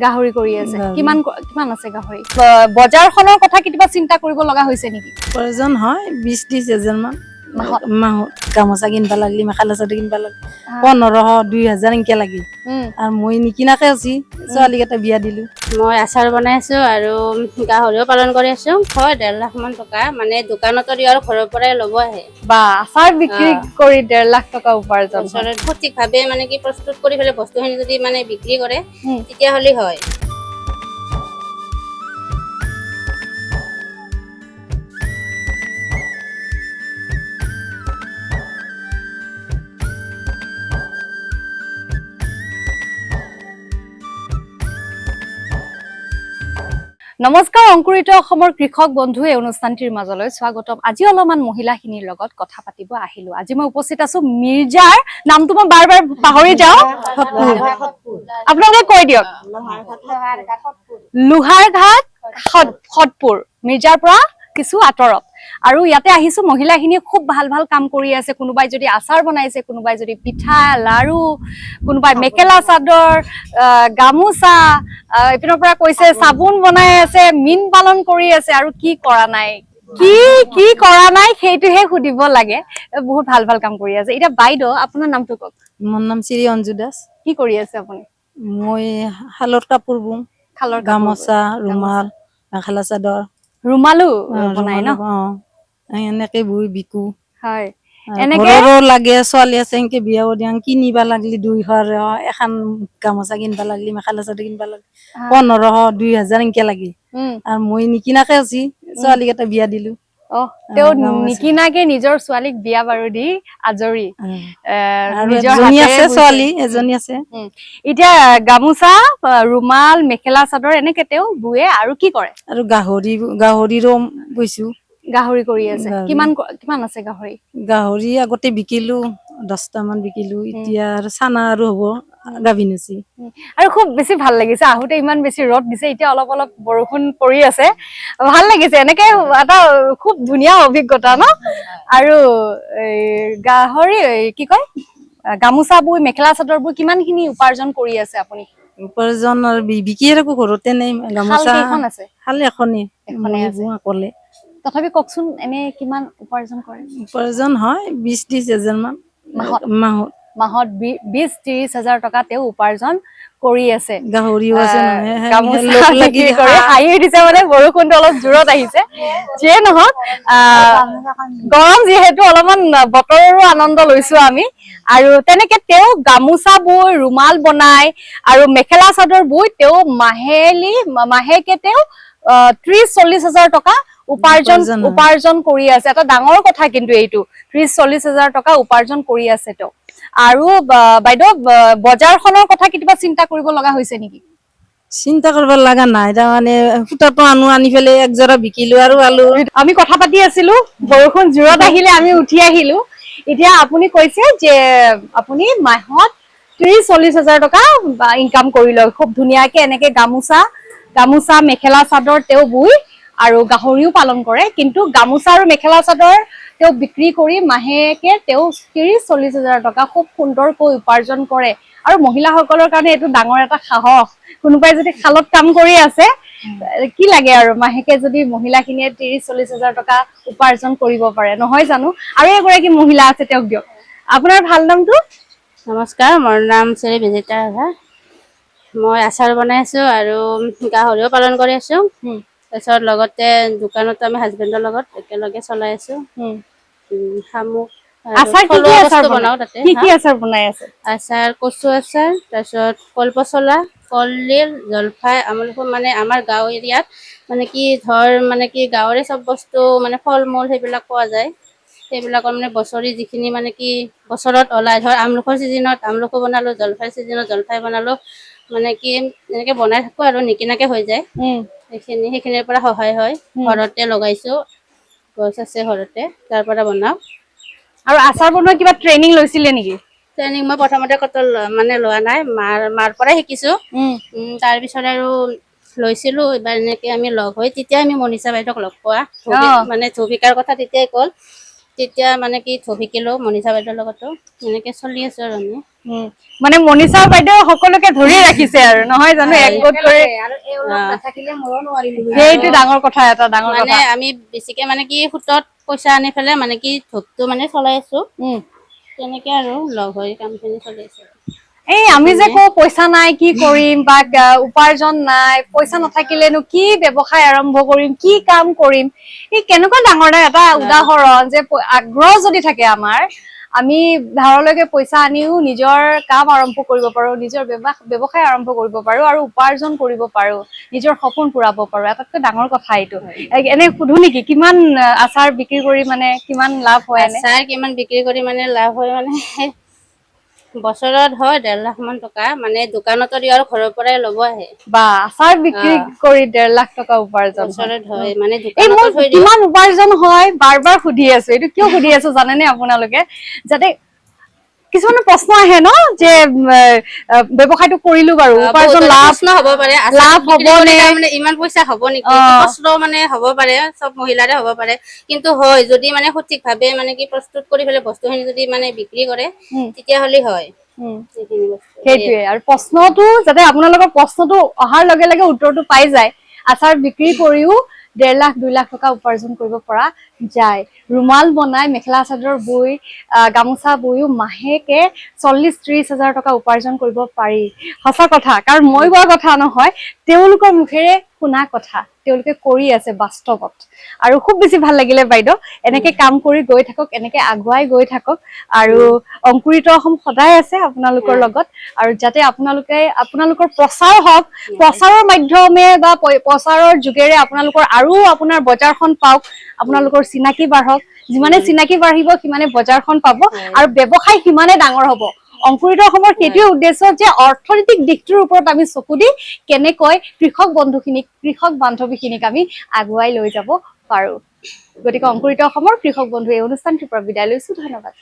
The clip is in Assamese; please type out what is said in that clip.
গাহৰি কৰি আছে কিমান কিমান আছে গাহৰি বজাৰখনৰ কথা কিবা চিন্তা কৰিব লগা হৈছে নেকি প্ৰয়োজন হয় 20-30 হাজাৰ মান মাহত গামোচা কিনবা লাগলি মেখেলা চাদৰ কিনবা লাগলি 1500-2000 এনেকে লাগি আৰু মই নিকিনাকে আছি ছোৱালীক এটা বিয়া দিলো মই আচাৰ বনাই আছো আৰু গাহৰিও পালন কৰি আছো হয় 1.5 লাখ মান টকা মানে দোকানত দিও আৰু ঘৰৰ পৰাই ল'ব আহে বা আচাৰ বিক্ৰী কৰি 1.5 লাখ টকা উপাৰ্জন সঠিকভাৱে মানে কি প্ৰস্তুত কৰি ফেলে বস্তুখিনি যদি মানে বিক্ৰী কৰে তেতিয়া হলি হয় নমস্কাৰ অংকুৰিত অসমৰ কৃষক বন্ধু এই অনুষ্ঠানটিৰ মাজলৈ স্বাগতম আজি অলপমান মহিলাখিনিৰ লগত কথা পাতিব আহিলো আজি মই উপস্থিত আছো মিৰ্জাৰ নামটো মই বাৰ বাৰ পাহৰি যাও আপোনালোকে কৈ দিয়ক লোহাৰঘাট খটপুৰ মিৰ্জাৰ পৰা কিছু আঁতৰত আৰু ইয়াতে আহিছো মহিলাখিনিয়ে খুব ভাল ভাল কাম কৰি আছে কোনোবাই যদি আচাৰ বনাইছে কোনোবাই যদি পিঠা লাৰু কোনোবাই মেকেলা চাদৰ গামোচা এপিনৰ পৰা কৈছে সাবুন বনাই আছে মিন পালন কৰি আছে আৰু কি কৰা নাই কি কৰা নাই সেইটোহে সুধিব লাগে বহুত ভাল ভাল কাম কৰি আছে এটা বাইদেউ আপোনাৰ নামটো কক মোৰ নাম শ্ৰী অঞ্জু দাস কি কৰি আছে আপুনি মই হালৰ কাপোৰ বুং খালৰ গামোচা ৰুমাল মেখেলা চাদৰ ৰুমালো বনাই ন এনেকে বই বিকু হয় এনেকে লাগে ছোৱালী আছে এনেকে বিয়া দিয়াং কিনিবা লাগলি 200 এখন গামোচা কিনবা লাগলি মেখেলা চাদৰ কিনবা লাগলি 1500-2000 এনেকে লাগি আৰু মই নিকিনাকে আছি ছোৱালীক এটা বিয়া দিলো তেও নিকিনাকে নিজৰ ছোৱালীক বিয়া বাৰু দি আজৰি এজনী আছে ছোৱালী এজনী আছে এতিয়া গামোচা ৰুমাল মেখেলা চাদৰ এনেকে তেও বুৱে আৰু কি কৰে আৰু গাহৰিৰো বৈছো গাহৰি কৰি আছে কিমান আছে গাহৰি আগতে বিকিলো 10টা মান বিকিলো এতিয়া আৰু চানা আৰু হ'ব গাভিন আছে আৰু খুব বেছি ভাল লাগিছে আহুতে ইমান বেছি ৰদ দিছে এতিয়া অলপ অলপ বৰষুণ পৰি আছে ভাল লাগিছে এনেকে এটা খুব ধুনীয়া অভিজ্ঞতা ন আৰু গাহৰি কি কয় গামোচা বৈ মেখেলা চাদৰ বৈ কিমানখিনি উপাৰ্জন কৰি আছে আপুনি উপাৰ্জন আৰু বিকি আৰু ঘৰতে নাই গামোচা আছে হাল এখনে অকলে তথাপি ককচোন এনে কিমান উপাৰ্জন কৰে উপাৰ্জন হয় 20-30 হাজাৰ মান মাহত 20-30 হাজাৰ টকা তেও উপাৰ্জন কৰি আছে গাহৰিও আছে গামোচা লাগি কৰি হাঁহি দিছে মানে বৰষুণটো অলপ জোৰত আহিছে যিয়ে নহওক গৰম যিহেতু অলপমান বতৰৰো আনন্দ লৈছো আমি আৰু তেনেকে তেও গামোচা বৈ ৰুমাল বনাই আৰু মেখেলা চাদৰ বৈ তেও মাহেকে তেও 30-40 হাজাৰ টকা উপাৰ্জন কৰি আছে এটা ডাঙৰ কথা কিন্তু এইটো 30-40 হাজাৰ টকা উপাৰ্জন কৰি আছে তেও আৰু বাইদেউ বজাৰখনৰ কথা কিবা চিন্তা কৰিব লগা হৈছে নেকি চিন্তা কৰিব লগা নাই তাৰ মানে ফুটাটো আনি ফেলে একজৰা বিকিলো আৰু আলু আমি কথা পাতি আছিলো বৰষুণ জোৰত আহিলে আমি উঠি আহিলো এতিয়া আপুনি কৈছে যে আপুনি মাহত 30-40 হাজাৰ টকা ইনকাম কৰি লয় খুব ধুনীয়াকে এনেকে গামোচা মেখেলা চাদৰ তেও বুই আৰু গাহৰিও পালন কৰে কিন্তু গামোচা আৰু মেখেলা চাদৰ তেও বিক্ৰী কৰি মাহেকে তেও 30-40 হাজাৰ টকা খুব সুন্দৰকৈ উপাৰ্জন কৰে আৰু মহিলাসকলৰ কাৰণে এইটো ডাঙৰ এটা সাহস কোনোবাই যদি খালত কাম কৰি আছে কি লাগে আৰু মাহেকে যদি মহিলাখিনিয়ে 30-40 হাজাৰ টকা উপাৰ্জন কৰিব পাৰে নহয় জানো আৰু এগৰাকী মহিলা আছে তেওঁক দিয়ক আপোনাৰ ভাল নামটো নমস্কাৰ মোৰ নাম শ্ৰী বিজিতা মই আচাৰ বনাই আছো আৰু গাহৰিও পালন কৰি আছো তাৰপিছত লগতে দোকানত আমি হাজবেণ্ডৰ লগত একেলগে চলাই আছো শামুক আচাৰ কি আচাৰ বনাই আছে আচাৰ কচু আচাৰ তাৰপিছত কলপচলা কলডিল জলফাই আমলখি মানে আমাৰ গাঁও এৰিয়াত মানে কি ধৰ মানে কি গাঁৱৰে চব বস্তু মানে ফল মূল সেইবিলাক পোৱা যায় সেইবিলাকৰ মানে বছৰি যিখিনি মানে কি বছৰত ওলাই ধৰ আমলখৰ চিজনত আমলখি বনালো জলফাই চিজনত জলফাই বনালো মানে কি এনেকে বনাই থাকো আৰু নিকিনাকে হৈ যায় সেইখিনিৰ পৰা সহায় হয় ঘৰতে লগাইছো গছ আছে ঘৰতে তাৰ পৰা বনাও আৰু আচাৰ বনোৱা কিবা ট্ৰেইনিং লৈছিলে নেকি ট্ৰেইনিং মই প্ৰথমতে কত মানে লোৱা নাই মাৰ পৰাই শিকিছো তাৰ পিছত আৰু লৈছিলো এবাৰ এনেকে আমি লগ হৈ তেতিয়া আমি মনিষা বাইদেউক লগ পোৱা মানে ধুবিকাৰ কথা তেতিয়াই কল তেতিয়া মানে কি শিকিলো মনিষা বাইদেউৰ লগতো এনেকে চলি আছো আৰু আমি মানে মনিষা বাইদেউ সকলোকে ধৰি ৰাখিছে আৰু নহয় জানো একগোট কৰি সেইটো ডাঙৰ কথা এটা ডাঙৰ মানে কথা আমি বেছিকে মানে কি সুতত পইচা আনি পেলাই মানে কি ধূপটো মানে চলাই আছো তেনেকে আৰু লগ হৈ কামখিনি চলি আছে এই আমি যে কো পইচা নাই কি কৰিম বা উপাৰ্জন নাই পইচা নাথাকিলেনো কি ব্যৱসায় আৰম্ভ কৰিম কি কাম কৰিম এই কেনেকুৱা ডাঙৰ এটা উদাহৰণ যে আগ্ৰহ যদি থাকে আমাৰ আমি ধাৰলৈকে পইচা আনিও নিজৰ কাম আৰম্ভ কৰিব পাৰো নিজৰ ব্যৱসায় আৰম্ভ কৰিব পাৰো আৰু উপাৰ্জন কৰিব পাৰো নিজৰ সপোন পূৰাব পাৰো এটাতকৈ ডাঙৰ কথা এইটো এনে সুধো নেকি কিমান আচাৰ বিক্ৰী কৰি মানে কিমান লাভ হয় এনে আচাৰ কিমান বিক্ৰী কৰি মানে লাভ হয় মানে বছৰত হয় 1.5 লাখ মান টকা মানে দোকানতো দিও আৰু ঘৰৰ পৰাই ল'ব আহে বা আচাৰ বিক্ৰী কৰি 1.5 লাখ টকা উপাৰ্জন বছৰত হয় মানে এই দোকানতো থৈ দিও কিমান উপাৰ্জন হয় বাৰ সুধি আছো এইটো কিয় সুধি আছো জানেনে আপোনালোকে যাতে কিছুমান প্ৰশ্ন আহে ন যে ব্যৱসায়টো কৰিলো বাৰু উপাৰ্জন লাভ প্ৰশ্ন হ'ব পাৰে লাভ হ'বনে মানে ইমান পইচা হ'ব নেকি কষ্ট মানে হ'ব পাৰে সব মহিলাৰে হ'ব পাৰে কিন্তু হয় যদি মানে সঠিকভাৱে মানে কি প্ৰস্তুত কৰি পেলাই বস্তুখিনি যদি মানে বিক্ৰী কৰে তেতিয়া হলি হয় সেইটোৱে আৰু প্ৰশ্নটো যাতে আপোনালোকৰ প্ৰশ্নটো অহাৰ লগে লগে উত্তৰটো পাই যায় আচাৰ বিক্ৰী কৰিও 1.5 লাখ 2 লাখ টকা উপাৰ্জন কৰিব পৰা যায় ৰুমাল বনাই মেখেলা চাদৰ বৈ গামোচা বৈও মাহেকে 40-30 হাজাৰ টকা উপাৰ্জন কৰিব পাৰি সঁচা কথা কাৰণ মই কোৱা কথা নহয় তেওঁলোকৰ মুখেৰে শুনা কথা তেওঁলোকে কৰি আছে বাস্তৱত আৰু খুব বেছি ভাল লাগিলে বাইদেউ এনেকে কাম কৰি গৈ থাকক এনেকে আগুৱাই গৈ থাকক আৰু অংকুৰিত অসম সদায় আছে আপোনালোকৰ লগত আৰু যাতে আপোনালোকৰ প্ৰচাৰ হওক প্ৰচাৰৰ মাধ্যমে বা প্ৰচাৰৰ যোগেৰে আপোনালোকৰ আৰু আপোনাৰ বজাৰখন পাওক আপোনালোকৰ চিনাকি বাঢ়ক যিমানে চিনাকি বাঢ়িব সিমানে বজাৰখন পাব আৰু ব্যৱসায় সিমানে ডাঙৰ হ'ব অংকুৰিত অসমৰ সেইটোৱে উদ্দেশ্য যে অৰ্থনৈতিক দিশটোৰ ওপৰত আমি চকু দি কেনেকৈ কৃষক বান্ধৱীখিনিক আমি আগুৱাই লৈ যাব পাৰো গতিকে অংকুৰিত অসমৰ কৃষক বন্ধু এই অনুষ্ঠানটিৰ পৰা বিদায় লৈছো ধন্যবাদ